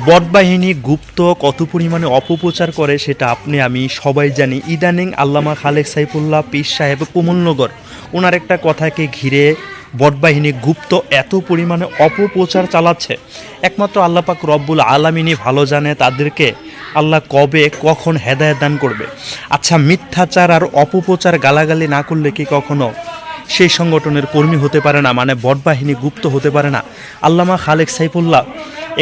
বটবাহিনী গুপ্ত কত পরিমাণে অপপ্রচার করে সেটা আপনি আমি সবাই জানি। ইদানিং আল্লামা খালেক সাইফুল্লাহ পীর সাহেব কমলনগর ওনার একটা কথাকে ঘিরে বটবাহিনী গুপ্ত এত পরিমাণে অপপ্রচার চালাচ্ছে, একমাত্র আল্লাহ পাক রব্বুল আলামিনই ভালো জানে তাদেরকে আল্লাহ কবে কখন হেদায়েত দান করবে। আচ্ছা, মিথ্যাচার আর অপপ্রচার গালাগালি না করলে কি কখনো সেই সংগঠনের কর্মী হতে পারে না, মানে বটবাহিনী গুপ্ত হতে পারে না? আল্লামা খালেক সাইফুল্লাহ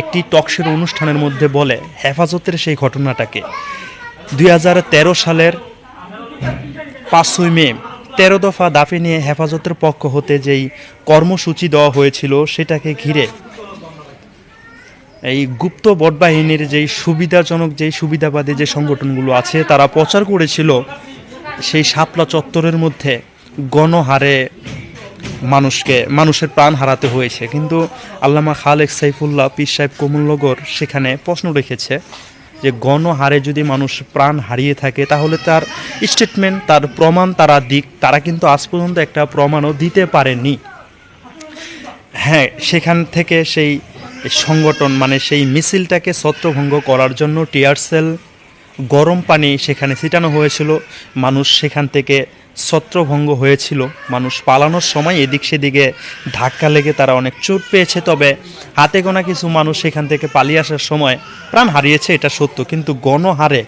একটি টকশোর অনুষ্ঠানের মধ্যে বলে হেফাজতের সেই ঘটনাটাকে 2013 সালের 5ই মে 13 দফা দাবি নিয়ে হেফাজতের পক্ষ হতে যেই কর্মসূচি দেওয়া হয়েছিল সেটাকে ঘিরে এই গুপ্ত বটবাহিনীর যেই সুবিধাজনক যেই সুবিধাবাদী যে সংগঠনগুলো আছে তারা প্রচার করেছিল সেই শাপলা চত্বরের মধ্যে গণহারে মানুষের প্রাণ হারাতে হয়েছে। কিন্তু আল্লামা খালেক সাইফুল্লাহ পীর সাহেব কমলনগর সেখানে প্রশ্ন রেখেছে যে গণহারে যদি মানুষ প্রাণ হারিয়ে থাকে তাহলে তার স্টেটমেন্ট, তার প্রমাণ তারা দিক। তারা কিন্তু আজ পর্যন্ত একটা প্রমাণও দিতে পারেনি। হ্যাঁ, সেখান থেকে সেই সংগঠন মানে সেই মিছিলটাকে ছত্রভঙ্গ করার জন্য টিয়ার সেল, গরম পানি সেখানে ছিটানো হয়েছিল। মানুষ সেখান থেকে ছত্রভঙ্গ হয়েছিল। মানুষ পালানোর সময় এদিক সেদিকে ধাক্কা লেগে তারা অনেক চোট পেয়েছে। তবে হাতে গোনা কিছু মানুষ সেখান থেকে পালিয়ে আসার সময় প্রাণ হারিয়েছে, এটা সত্য। কিন্তু গণহারে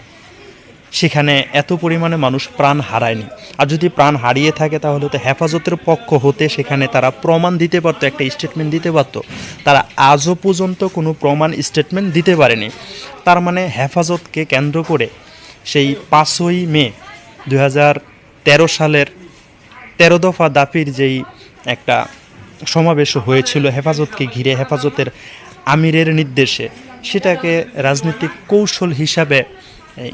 সেখানে এত পরিমাণে মানুষ প্রাণ হারায়নি। আর যদি প্রাণ হারিয়ে থাকে তাহলে তো হেফাজতের পক্ষ হতে সেখানে তারা প্রমাণ দিতে পারতো, একটা স্টেটমেন্ট দিতে পারতো। তারা আজও পর্যন্ত কোনো প্রমাণ স্টেটমেন্ট দিতে পারেনি। তার মানে হেফাজতকে কেন্দ্র করে সেই 5ই মে 2013 সালের 13 দফা দাবির যেই একটা সমাবেশ হয়েছিল হেফাজতকে ঘিরে, হেফাজতের আমিরের নির্দেশে, সেটাকে রাজনৈতিক কৌশল হিসাবে এই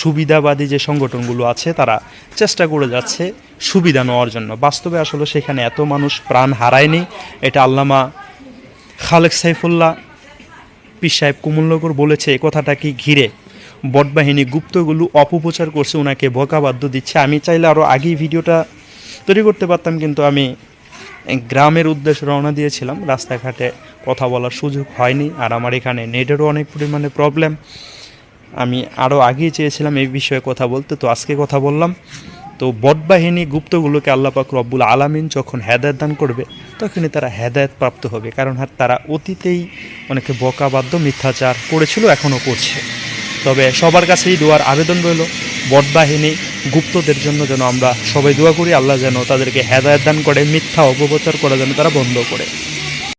সুবিধাবাদী যে সংগঠনগুলো আছে তারা চেষ্টা করে যাচ্ছে সুবিধা নেওয়ার জন্য। বাস্তবে আসলে সেখানে এত মানুষ প্রাণ হারায়নি। এটা আল্লামা খালেক সাইফুল্লাহ পীর সাহেব কমলনগর বলেছে। এই কথাটাকে ঘিরে বটবাহিনী গুপ্তগুলো অপপ্রচার করছে, ওনাকে বকাবাদ্য দিচ্ছে। আমি চাইলে আরও আগেই ভিডিওটা তৈরি করতে পারতাম, কিন্তু আমি গ্রামের উদ্দেশ্যে রওনা দিয়েছিলাম, রাস্তাঘাটে কথা বলার সুযোগ হয়নি। আর আমার এখানে নেটেরও অনেক পরিমাণে প্রবলেম। আমি আরও আগেই চেয়েছিলাম এই বিষয়ে কথা বলতে, তো আজকে কথা বললাম। তো বটবাহিনী গুপ্তগুলোকে আল্লাহ পাক রব্বুল আলামিন যখন হেদায়েত দান করবে তখনই তারা হেদায়েত প্রাপ্ত হবে। কারণ তারা অতীতেই অনেকে বকাবাদ্য মিথ্যাচার করেছিল, এখনও করছে। তবে সবার কাছেই দোয়ার আবেদন রইল, বটবাহিনী গুপ্তদের জন্য যেন আমরা সবাই দোয়া করি, আল্লাহ যেন তাদেরকে হেদায়েত দান করে, মিথ্যা অপপ্রচার করা যেন তারা বন্ধ করে।